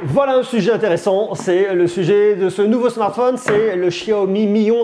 Voilà un sujet intéressant, c'est le sujet de ce nouveau smartphone, c'est le Xiaomi Mi 11.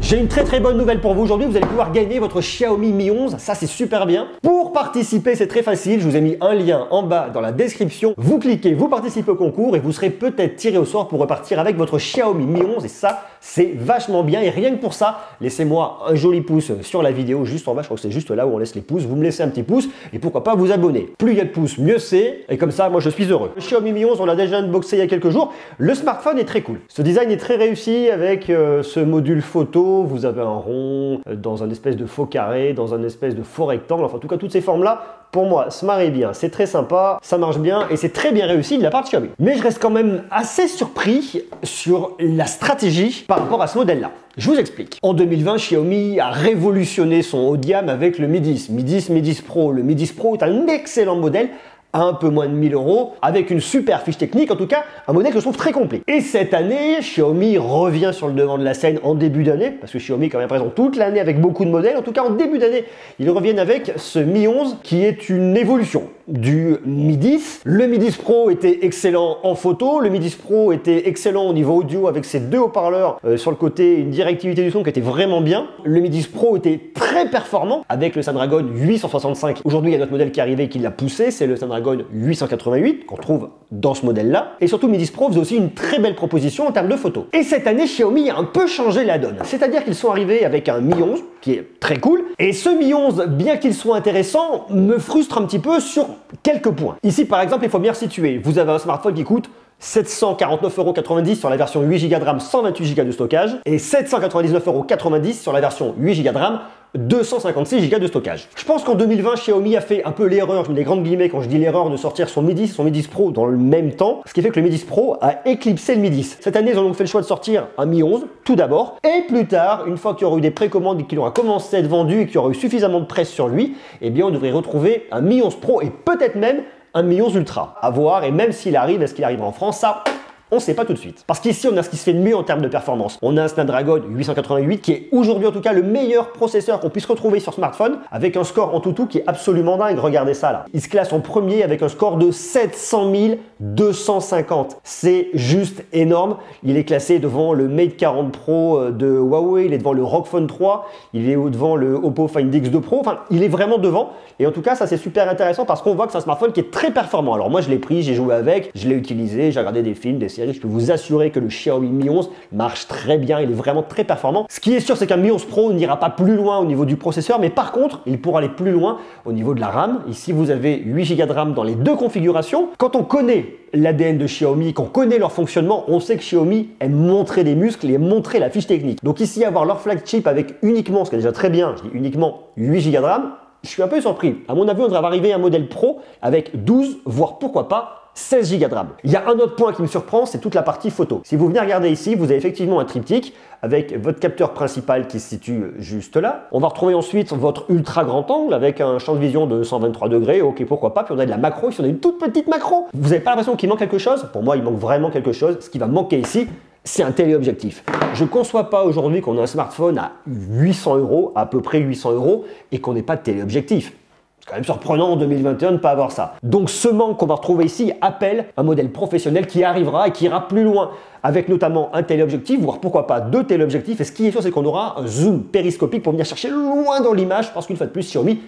J'ai une très bonne nouvelle pour vous aujourd'hui, vous allez pouvoir gagner votre Xiaomi Mi 11, ça c'est super bien. Pour participer, c'est très facile, je vous ai mis un lien en bas dans la description. Vous cliquez, vous participez au concours et vous serez peut-être tiré au sort pour repartir avec votre Xiaomi Mi 11 et ça, c'est vachement bien. Et rien que pour ça, laissez-moi un joli pouce sur la vidéo, juste en bas, je crois que c'est juste là où on laisse les pouces. Vous me laissez un petit pouce et pourquoi pas vous abonner. Plus il y a de pouces, mieux c'est. Et comme ça, moi je suis heureux. Le Xiaomi Mi 11, on l'a déjà unboxé il y a quelques jours. Le smartphone est très cool. Ce design est très réussi avec ce module photo. Vous avez un rond dans un espèce de faux carré, dans un espèce de faux rectangle, enfin en tout cas toutes ces formes-là, pour moi, se marie bien, c'est très sympa, ça marche bien et c'est très bien réussi de la part de Xiaomi. Mais je reste quand même assez surpris sur la stratégie par rapport à ce modèle-là. Je vous explique. En 2020, Xiaomi a révolutionné son haut de gamme avec le Mi 10. Mi 10, Mi 10 Pro. Le Mi 10 Pro est un excellent modèle, un peu moins de 1000 €, avec une super fiche technique, en tout cas un modèle que je trouve très complet. Et cette année, Xiaomi revient sur le devant de la scène en début d'année, parce que Xiaomi est quand même présent toute l'année avec beaucoup de modèles, en tout cas en début d'année, ils reviennent avec ce Mi 11 qui est une évolution du Mi 10. Le Mi 10 Pro était excellent en photo, le Mi 10 Pro était excellent au niveau audio avec ses deux haut-parleurs sur le côté, une directivité du son qui était vraiment bien. Le Mi 10 Pro était très performant avec le Snapdragon 865. Aujourd'hui, il y a notre modèle qui est arrivé qui l'a poussé, c'est le Snapdragon 888 qu'on trouve dans ce modèle-là. Et surtout, Mi 10 Pro faisait aussi une très belle proposition en termes de photos. Et cette année, Xiaomi a un peu changé la donne. C'est-à-dire qu'ils sont arrivés avec un Mi 11 qui est très cool. Et ce Mi 11, bien qu'il soit intéressant, me frustre un petit peu sur quelques points. Ici, par exemple, il faut bien situer. Vous avez un smartphone qui coûte 749,90 € sur la version 8 Go de RAM, 128 Go de stockage et 799,90 € sur la version 8 Go de RAM, 256 Go de stockage. Je pense qu'en 2020, Xiaomi a fait un peu l'erreur, je mets des grandes guillemets quand je dis l'erreur, de sortir son Mi 10 et son Mi 10 Pro dans le même temps, ce qui fait que le Mi 10 Pro a éclipsé le Mi 10. Cette année, ils ont donc fait le choix de sortir un Mi 11, tout d'abord, et plus tard, une fois qu'il y aura eu des précommandes et qu'il aura commencé à être vendu et qu'il y aura eu suffisamment de presse sur lui, eh bien on devrait retrouver un Mi 11 Pro et peut-être même un Mi 11 Ultra. À voir, et même s'il arrive, est-ce qu'il arrivera en France? Ça, on ne sait pas tout de suite. Parce qu'ici, on a ce qui se fait de mieux en termes de performance. On a un Snapdragon 888 qui est aujourd'hui en tout cas le meilleur processeur qu'on puisse retrouver sur smartphone, avec un score en tout qui est absolument dingue. Regardez ça là. Il se classe en premier avec un score de 700 250. C'est juste énorme. Il est classé devant le Mate 40 Pro de Huawei, il est devant le ROG Phone 3, il est devant le Oppo Find X2 Pro. Enfin, il est vraiment devant. Et en tout cas, ça c'est super intéressant parce qu'on voit que c'est un smartphone qui est très performant. Alors moi, je l'ai pris, j'ai joué avec, je l'ai utilisé, j'ai regardé des films, des séries. Je peux vous assurer que le Xiaomi Mi 11 marche très bien, il est vraiment très performant. Ce qui est sûr, c'est qu'un Mi 11 Pro n'ira pas plus loin au niveau du processeur, mais par contre, il pourra aller plus loin au niveau de la RAM. Ici, vous avez 8 Go de RAM dans les deux configurations. Quand on connaît l'ADN de Xiaomi, qu'on connaît leur fonctionnement, on sait que Xiaomi aime montrer des muscles et montrer la fiche technique. Donc ici, avoir leur flagship avec uniquement, ce qui est déjà très bien, je dis uniquement 8 Go de RAM, je suis un peu surpris. À mon avis, on devrait arriver à un modèle Pro avec 12, voire pourquoi pas 16 Go de RAM. Il y a un autre point qui me surprend, c'est toute la partie photo. Si vous venez regarder ici, vous avez effectivement un triptyque avec votre capteur principal qui se situe juste là. On va retrouver ensuite votre ultra grand angle avec un champ de vision de 123 degrés. Ok, pourquoi pas. Puis on a de la macro, ici on a une toute petite macro. Vous n'avez pas l'impression qu'il manque quelque chose? Pour moi, il manque vraiment quelque chose. Ce qui va manquer ici, c'est un téléobjectif. Je ne conçois pas aujourd'hui qu'on a un smartphone à 800 €, à peu près 800 €, et qu'on n'ait pas de téléobjectif. C'est quand même surprenant en 2021 de ne pas avoir ça. Donc ce manque qu'on va retrouver ici appelle un modèle professionnel qui arrivera et qui ira plus loin, avec notamment un téléobjectif, voire pourquoi pas deux téléobjectifs. Et ce qui est sûr, c'est qu'on aura un zoom périscopique pour venir chercher loin dans l'image, parce qu'une fois de plus, Xiaomi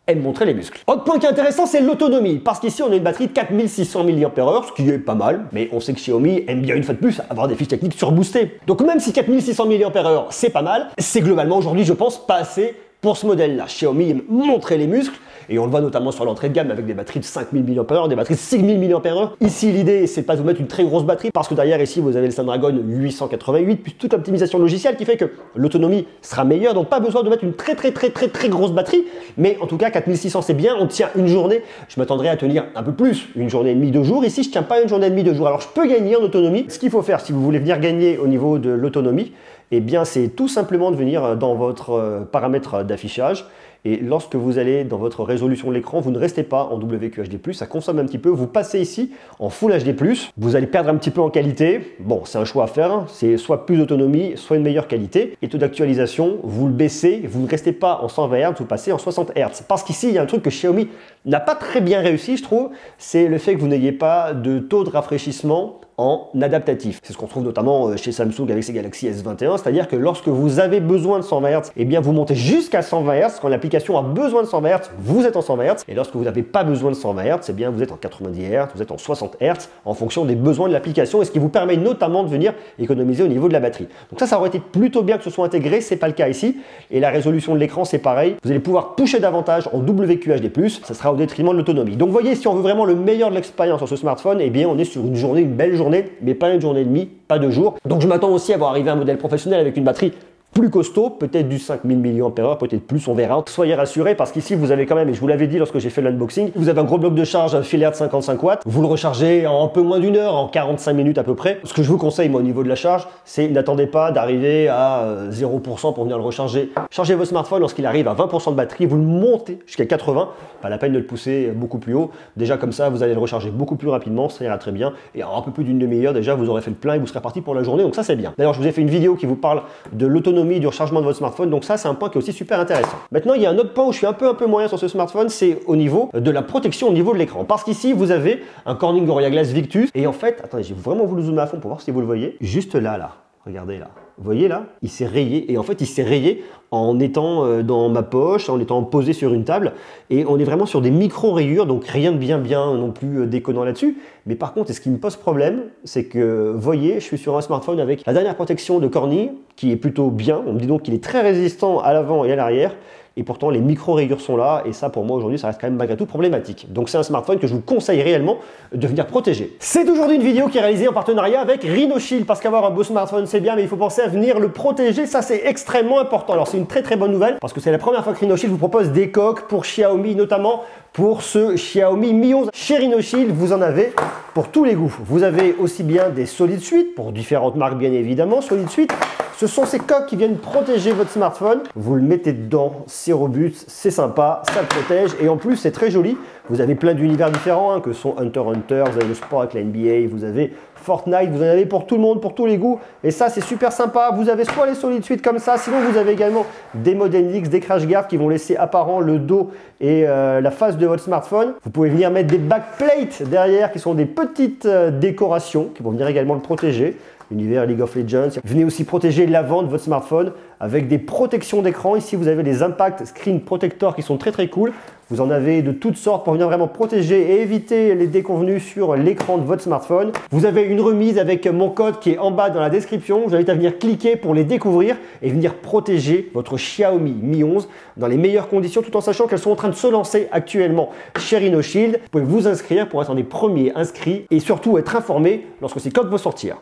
aime montrer les muscles. Autre point qui est intéressant, c'est l'autonomie, parce qu'ici on a une batterie de 4600 mAh, ce qui est pas mal, mais on sait que Xiaomi aime bien une fois de plus avoir des fiches techniques surboostées. Donc même si 4600 mAh c'est pas mal, c'est globalement aujourd'hui, je pense, pas assez pour ce modèle-là. Xiaomi aime montrer les muscles, et on le voit notamment sur l'entrée de gamme avec des batteries de 5000 mAh, des batteries de 6000 mAh. Ici, l'idée, c'est pas de vous mettre une très grosse batterie, parce que derrière, ici, vous avez le Snapdragon 888, puis toute l'optimisation logicielle qui fait que l'autonomie sera meilleure, donc pas besoin de mettre une très grosse batterie, mais en tout cas, 4600 c'est bien, on tient une journée. Je m'attendrais à tenir un peu plus, une journée et demie, 2 jours. Ici, je tiens pas une journée et demie, 2 jours. Alors, je peux gagner en autonomie. Ce qu'il faut faire, si vous voulez venir gagner au niveau de l'autonomie, eh bien, c'est tout simplement de venir dans votre paramètre d'affichage Et lorsque vous allez dans votre résolution de l'écran, vous ne restez pas en WQHD+, ça consomme un petit peu. Vous passez ici en Full HD+, vous allez perdre un petit peu en qualité. Bon, c'est un choix à faire, hein. C'est soit plus d'autonomie, soit une meilleure qualité. Et taux d'actualisation, vous le baissez, vous ne restez pas en 120 Hz, vous passez en 60 Hz. Parce qu'ici, il y a un truc que Xiaomi n'a pas très bien réussi, je trouve, c'est le fait que vous n'ayez pas de taux de rafraîchissement en adaptatif. C'est ce qu'on trouve notamment chez Samsung avec ses Galaxy S21, c'est-à-dire que lorsque vous avez besoin de 120 Hz, eh bien vous montez jusqu'à 120 Hz. Quand l'application a besoin de 120 Hz, vous êtes en 120 Hz. Et lorsque vous n'avez pas besoin de 120 Hz, eh bien vous êtes en 90 Hz, vous êtes en 60 Hz en fonction des besoins de l'application, et ce qui vous permet notamment de venir économiser au niveau de la batterie. Donc ça aurait été plutôt bien que ce soit intégré, c'est pas le cas ici. Et la résolution de l'écran, c'est pareil. Vous allez pouvoir pusher davantage en WQHD+, ça sera au détriment de l'autonomie. Donc vous voyez, si on veut vraiment le meilleur de l'expérience sur ce smartphone, eh bien on est sur une journée, une belle journée, mais pas une journée et demie, pas 2 jours. Donc je m'attends aussi à voir arriver un modèle professionnel avec une batterie plus costaud, peut-être du 5000 mAh, peut-être plus, on verra. Soyez rassurés parce qu'ici vous avez quand même, et je vous l'avais dit lorsque j'ai fait l'unboxing, vous avez un gros bloc de charge filaire de 55 watts, vous le rechargez en un peu moins d'une heure, en 45 minutes à peu près. Ce que je vous conseille moi au niveau de la charge, c'est n'attendez pas d'arriver à 0% pour venir le recharger. Chargez votre smartphone lorsqu'il arrive à 20% de batterie, vous le montez jusqu'à 80, pas la peine de le pousser beaucoup plus haut. Déjà comme ça, vous allez le recharger beaucoup plus rapidement, ça ira très bien. Et en un peu plus d'une demi-heure déjà, vous aurez fait le plein et vous serez parti pour la journée, donc ça c'est bien. D'ailleurs, je vous ai fait une vidéo qui vous parle de l'autonomie du rechargement de votre smartphone, donc ça c'est un point qui est aussi super intéressant. Maintenant il y a un autre point où je suis un peu moyen sur ce smartphone, c'est au niveau de la protection au niveau de l'écran, parce qu'ici vous avez un Corning Gorilla Glass Victus, et en fait, attendez, j'ai vraiment voulu zoomer à fond pour voir si vous le voyez, juste là, regardez là. Vous voyez là, il s'est rayé, et en fait il s'est rayé en étant dans ma poche, en étant posé sur une table, et on est vraiment sur des micro-rayures, donc rien de bien non plus déconnant là-dessus. Mais par contre, ce qui me pose problème, c'est que, vous voyez, je suis sur un smartphone avec la dernière protection de Corning, qui est plutôt bien, on me dit donc qu'il est très résistant à l'avant et à l'arrière, et pourtant les micro-rayures sont là, et ça pour moi aujourd'hui ça reste quand même malgré tout problématique. Donc c'est un smartphone que je vous conseille réellement de venir protéger. C'est aujourd'hui une vidéo qui est réalisée en partenariat avec Rhinoshield, parce qu'avoir un beau smartphone c'est bien, mais il faut penser à venir le protéger, ça c'est extrêmement important. Alors c'est une très bonne nouvelle, parce que c'est la première fois que Rhinoshield vous propose des coques pour Xiaomi, notamment pour ce Xiaomi Mi 11. Chez Rhinoshield, vous en avez pour tous les goûts. Vous avez aussi bien des Solid Suite, pour différentes marques bien évidemment, Solid Suite. Ce sont ces coques qui viennent protéger votre smartphone. Vous le mettez dedans, c'est robuste, c'est sympa, ça le protège, et en plus c'est très joli. Vous avez plein d'univers différents, hein, que sont Hunter x Hunter, vous avez le sport avec la NBA, vous avez Fortnite, vous en avez pour tout le monde, pour tous les goûts, et ça c'est super sympa. Vous avez soit les Solid Suite comme ça, sinon vous avez également des Model X, des crash guards qui vont laisser apparent le dos et la face de votre smartphone. Vous pouvez venir mettre des backplates derrière qui sont des petites décorations qui vont venir également le protéger. Univers League of Legends. Venez aussi protéger l'avant de votre smartphone avec des protections d'écran. Ici, vous avez les Impact Screen Protector qui sont très cool. Vous en avez de toutes sortes pour venir vraiment protéger et éviter les déconvenus sur l'écran de votre smartphone. Vous avez une remise avec mon code qui est en bas dans la description. Je vous invite à venir cliquer pour les découvrir et venir protéger votre Xiaomi Mi 11 dans les meilleures conditions, tout en sachant qu'elles sont en train de se lancer actuellement chez Rhinoshield. Vous pouvez vous inscrire pour être un des premiers inscrits et surtout être informé lorsque ces coques vont sortir.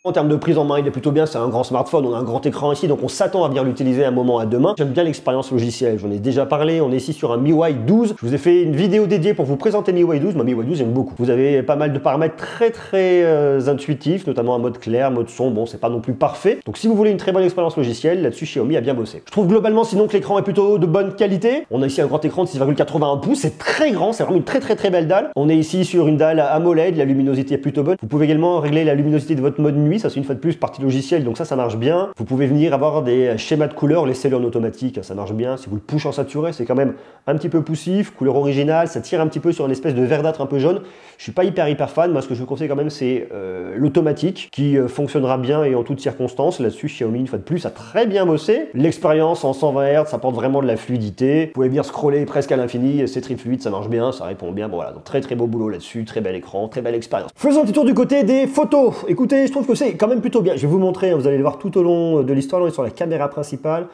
En termes de prise en main, il est plutôt bien, c'est un grand smartphone, on a un grand écran ici, donc on s'attend à bien l'utiliser un moment à demain. J'aime bien l'expérience logicielle, j'en ai déjà parlé, on est ici sur un MIUI 12. Je vous ai fait une vidéo dédiée pour vous présenter MIUI 12, moi MIUI 12 j'aime beaucoup. Vous avez pas mal de paramètres très intuitifs, notamment un mode clair, mode son, bon c'est pas non plus parfait. Donc si vous voulez une très bonne expérience logicielle, là-dessus Xiaomi a bien bossé. Je trouve globalement sinon que l'écran est plutôt de bonne qualité. On a ici un grand écran de 6,81 pouces, c'est très grand, c'est vraiment une très belle dalle. On est ici sur une dalle AMOLED, la luminosité est plutôt bonne. Vous pouvez également régler la luminosité de votre mode nuit, ça c'est une fois de plus partie logicielle, donc ça marche bien. Vous pouvez venir avoir des schémas de couleurs, laissez-le en automatique, ça marche bien. Si vous le push en saturé, c'est quand même un petit peu poussif, couleur originale, ça tire un petit peu sur une espèce de verdâtre un peu jaune. Je suis pas hyper fan, moi ce que je vous conseille quand même c'est l'automatique qui fonctionnera bien et en toutes circonstances. Là-dessus Xiaomi une fois de plus a très bien bossé. L'expérience en 120 Hz, ça apporte vraiment de la fluidité. Vous pouvez venir scroller presque à l'infini, c'est très fluide, ça marche bien, ça répond bien. Bon voilà, donc très beau boulot là-dessus, très bel écran, très belle expérience. Faisons un petit tour du côté des photos. Écoutez, je trouve que c'est quand même plutôt bien. Je vais vous montrer, vous allez le voir tout au long de l'histoire, on est sur la caméra principale.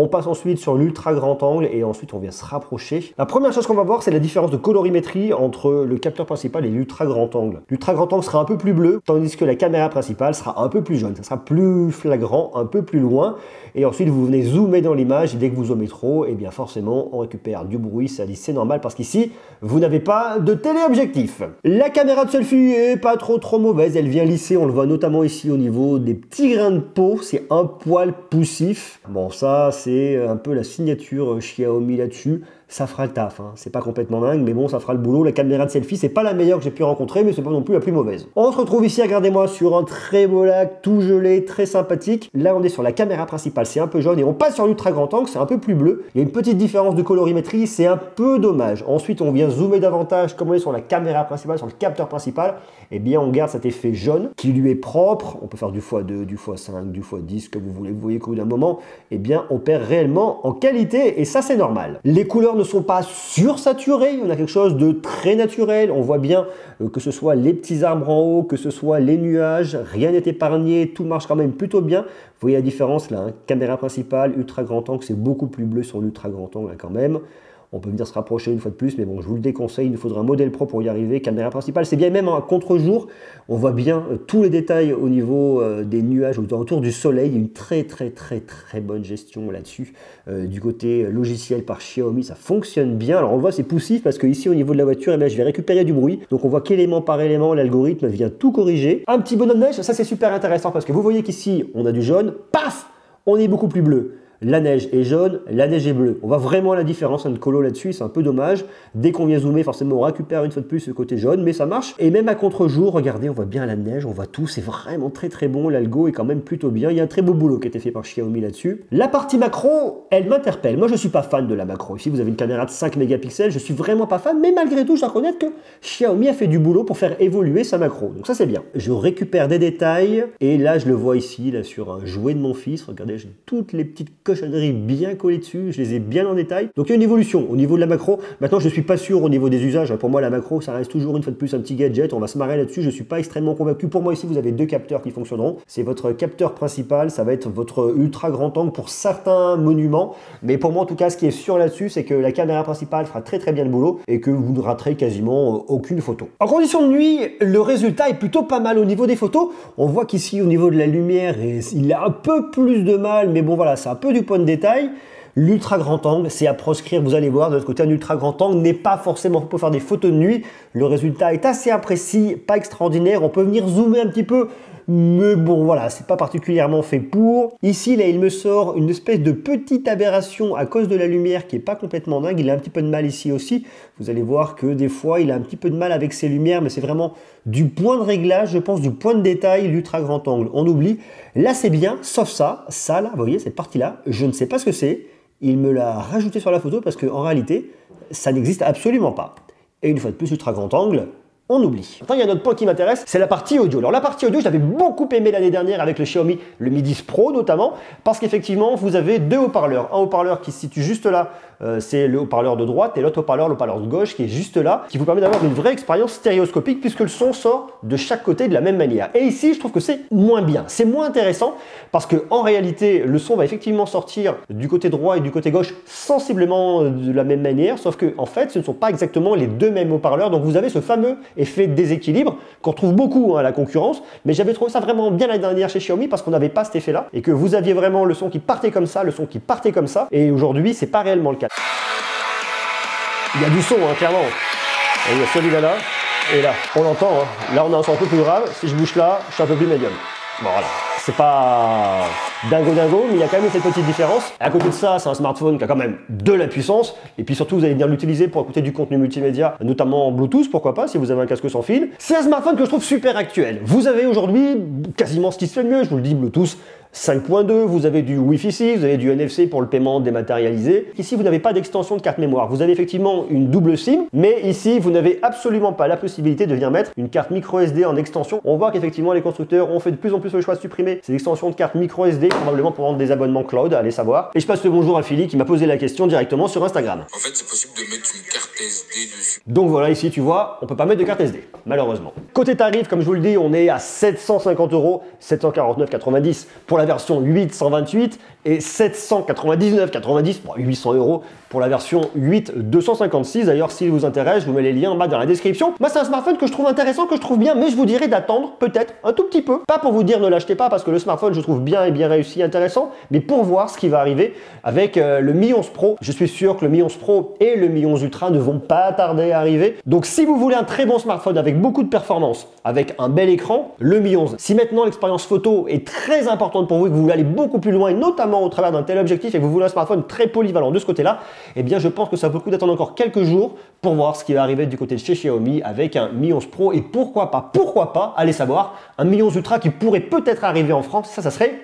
On passe ensuite sur l'ultra grand angle et ensuite on vient se rapprocher. La première chose qu'on va voir, c'est la différence de colorimétrie entre le capteur principal et l'ultra grand angle. L'ultra grand angle sera un peu plus bleu, tandis que la caméra principale sera un peu plus jaune. Ça sera plus flagrant, un peu plus loin. Et ensuite, vous venez zoomer dans l'image et dès que vous zoomez trop, et bien forcément, on récupère du bruit. Ça dit c'est normal parce qu'ici, vous n'avez pas de téléobjectif. La caméra de selfie est pas trop mauvaise. Elle vient lisser, on le voit notamment ici au niveau des petits grains de peau. C'est un poil poussif. Bon, ça, c'est c'est un peu la signature Xiaomi là-dessus. Ça fera le taf, hein. C'est pas complètement dingue, mais bon, ça fera le boulot. La caméra de selfie, c'est pas la meilleure que j'ai pu rencontrer, mais c'est pas non plus la plus mauvaise. On se retrouve ici, regardez-moi, sur un très beau lac, tout gelé, très sympathique. Là, on est sur la caméra principale, c'est un peu jaune, et on passe sur l'ultra grand angle, c'est un peu plus bleu. Il y a une petite différence de colorimétrie, c'est un peu dommage. Ensuite, on vient zoomer davantage, comme on est sur la caméra principale, sur le capteur principal, eh bien, on garde cet effet jaune, qui lui est propre. On peut faire du x2, du x5, du x10, que vous voulez. Vous voyez qu'au bout d'un moment, eh bien, on perd réellement en qualité, et ça, c'est normal. Les couleurs ne sont pas sursaturées, on a quelque chose de très naturel, on voit bien que ce soit les petits arbres en haut, que ce soit les nuages, rien n'est épargné, tout marche quand même plutôt bien. Vous voyez la différence là, hein. Caméra principale, ultra grand angle, c'est beaucoup plus bleu sur l'ultra grand angle hein, quand même. On peut venir se rapprocher une fois de plus, mais bon, je vous le déconseille, il nous faudra un modèle pro pour y arriver. Caméra principale, c'est bien même en contre-jour, on voit bien tous les détails au niveau des nuages, autour du soleil. Il y a une très bonne gestion là-dessus. Du côté logiciel par Xiaomi, ça fonctionne bien. Alors on voit, c'est poussif parce que ici au niveau de la voiture, eh bien, je vais récupérer du bruit. Donc on voit qu'élément par élément, l'algorithme vient tout corriger. Un petit bonhomme neige, ça c'est super intéressant parce que vous voyez qu'ici, on a du jaune, paf, on est beaucoup plus bleu. La neige est jaune, la neige est bleue. On voit vraiment la différence, une colo là-dessus, c'est un peu dommage. Dès qu'on vient zoomer, forcément, on récupère une fois de plus ce côté jaune, mais ça marche. Et même à contre-jour, regardez, on voit bien la neige, on voit tout, c'est vraiment très bon. L'algo est quand même plutôt bien. Il y a un très beau boulot qui a été fait par Xiaomi là-dessus. La partie macro, elle m'interpelle. Moi, je suis pas fan de la macro. Ici, vous avez une caméra de 5 mégapixels, je suis vraiment pas fan, mais malgré tout, je dois reconnaître que Xiaomi a fait du boulot pour faire évoluer sa macro. Donc ça, c'est bien. Je récupère des détails, et là, je le vois ici, là, sur un jouet de mon fils. Regardez, j'ai toutes les petites cochonneries bien collées dessus, je les ai bien en détail. Donc il y a une évolution au niveau de la macro. Maintenant, je suis pas sûr au niveau des usages. Pour moi, la macro, ça reste toujours une fois de plus un petit gadget. On va se marrer là-dessus. Je suis pas extrêmement convaincu. Pour moi, ici, vous avez deux capteurs qui fonctionneront. C'est votre capteur principal, ça va être votre ultra grand angle pour certains monuments. Mais pour moi, en tout cas, ce qui est sûr là-dessus, c'est que la caméra principale fera très bien le boulot et que vous ne raterez quasiment aucune photo. En condition de nuit, le résultat est plutôt pas mal au niveau des photos. On voit qu'ici, au niveau de la lumière, il a un peu plus de mal, mais bon, voilà, c'est un peu du point de détail. L'ultra grand angle, c'est à proscrire, vous allez voir, de l'autre côté, un ultra grand angle n'est pas forcément pour faire des photos de nuit. Le résultat est assez imprécis, pas extraordinaire. On peut venir zoomer un petit peu, mais bon, voilà, c'est pas particulièrement fait pour. Ici, là, il me sort une espèce de petite aberration à cause de la lumière qui est pas complètement dingue. Il a un petit peu de mal ici aussi. Vous allez voir que des fois, il a un petit peu de mal avec ses lumières, mais c'est vraiment du point de réglage, je pense, du point de détail, l'ultra grand angle. On oublie. Là, c'est bien, sauf ça. Ça, là, vous voyez, cette partie-là, je ne sais pas ce que c'est. Il me l'a rajouté sur la photo parce qu'en réalité, ça n'existe absolument pas. Et une fois de plus, ultra grand angle, on oublie. Maintenant, il y a un autre point qui m'intéresse, c'est la partie audio. Alors la partie audio, je l'avais beaucoup aimé l'année dernière avec le Xiaomi, le Mi 10 Pro notamment, parce qu'effectivement, vous avez deux haut-parleurs. Un haut-parleur qui se situe juste là, c'est le haut-parleur de droite, et l'autre haut-parleur, le haut-parleur de gauche, qui est juste là, qui vous permet d'avoir une vraie expérience stéréoscopique, puisque le son sort de chaque côté de la même manière. Et ici, je trouve que c'est moins bien, c'est moins intéressant, parce que en réalité, le son va effectivement sortir du côté droit et du côté gauche sensiblement de la même manière, sauf que en fait, ce ne sont pas exactement les deux mêmes haut-parleurs, donc vous avez ce fameux effet de déséquilibre qu'on retrouve beaucoup à la concurrence, mais j'avais trouvé ça vraiment bien l'année dernière chez Xiaomi parce qu'on n'avait pas cet effet-là et que vous aviez vraiment le son qui partait comme ça, le son qui partait comme ça, et aujourd'hui, c'est pas réellement le cas. Il y a du son, hein, clairement. Et il y a celui-là, là, et là, on l'entend. Hein. Là, on a un son un peu plus grave. Si je bouge là, je suis un peu plus médium. Bon, voilà. C'est pas dingo, mais il y a quand même cette petite différence. À côté de ça, c'est un smartphone qui a quand même de la puissance. Et puis surtout, vous allez venir l'utiliser pour écouter du contenu multimédia, notamment en Bluetooth, pourquoi pas, si vous avez un casque sans fil. C'est un smartphone que je trouve super actuel. vous avez aujourd'hui quasiment ce qui se fait de mieux. Je vous le dis, Bluetooth 5.2, vous avez du Wi-Fi 6, vous avez du NFC pour le paiement dématérialisé. Ici, vous n'avez pas d'extension de carte mémoire. Vous avez effectivement une double SIM, mais ici, vous n'avez absolument pas la possibilité de venir mettre une carte micro SD en extension. On voit qu'effectivement, les constructeurs ont fait de plus en plus le choix de supprimer ces extensions de carte micro SD, probablement pour vendre des abonnements cloud, allez savoir. Et je passe le bonjour à Philly qui m'a posé la question directement sur Instagram. En fait, c'est possible de mettre une carte SD dessus. Donc voilà, ici, tu vois, on peut pas mettre de carte SD, malheureusement. Côté tarif, comme je vous le dis, on est à 750 €, 749,90 pour la version 8 128 et 799,90 pour 800 € pour la version 8 256. D'ailleurs, s'il vous intéresse, je vous mets les liens en bas dans la description. Moi, c'est un smartphone que je trouve intéressant, que je trouve bien, mais je vous dirais d'attendre peut-être un tout petit peu. Pas pour vous dire ne l'achetez pas parce que le smartphone, je trouve bien et bien réussi, intéressant, mais pour voir ce qui va arriver avec le Mi 11 Pro. Je suis sûr que le Mi 11 Pro et le Mi 11 Ultra ne vont pas tarder à arriver. Donc si vous voulez un très bon smartphone avec beaucoup de performance, avec un bel écran, le Mi 11. Si maintenant l'expérience photo est très importante pour vous et que vous voulez aller beaucoup plus loin, et notamment au travers d'un tel objectif, et que vous voulez un smartphone très polyvalent de ce côté-là, eh bien je pense que ça vaut le coup d'attendre encore quelques jours pour voir ce qui va arriver du côté de chez Xiaomi avec un Mi 11 Pro et pourquoi pas, allez savoir, un Mi 11 Ultra qui pourrait peut-être arriver en France. Ça serait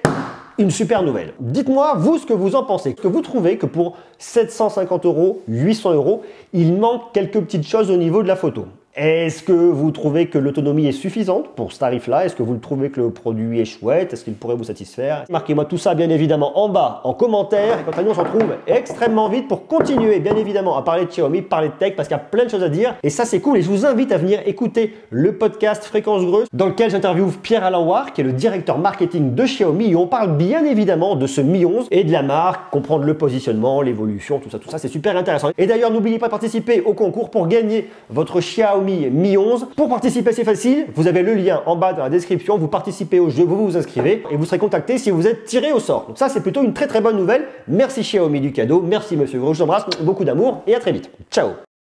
une super nouvelle. Dites-moi, vous, ce que vous en pensez. Est-ce que vous trouvez que pour 750 €, 800 €, il manque quelques petites choses au niveau de la photo? Est-ce que vous trouvez que l'autonomie est suffisante pour ce tarif-là? Est-ce que vous trouvez que le produit est chouette? Est-ce qu'il pourrait vous satisfaire? Marquez-moi tout ça bien évidemment en bas, en commentaire. Et quant à nous, on se retrouve extrêmement vite pour continuer bien évidemment à parler de Xiaomi, parler de tech, parce qu'il y a plein de choses à dire. Et ça, c'est cool. Et je vous invite à venir écouter le podcast Fréquence Greuze, dans lequel j'interviewe Pierre-Alain Ouar, qui est le directeur marketing de Xiaomi. Et on parle bien évidemment de ce Mi 11 et de la marque, comprendre le positionnement, l'évolution, tout ça, c'est super intéressant. Et d'ailleurs, n'oubliez pas de participer au concours pour gagner votre Xiaomi Mi 11. Pour participer, c'est facile, vous avez le lien en bas dans la description, vous participez au jeu, vous vous inscrivez et vous serez contacté si vous êtes tiré au sort. Donc ça, c'est plutôt une très bonne nouvelle. Merci Xiaomi du cadeau, merci Monsieur Gros, je vous embrasse, beaucoup d'amour et à très vite. Ciao.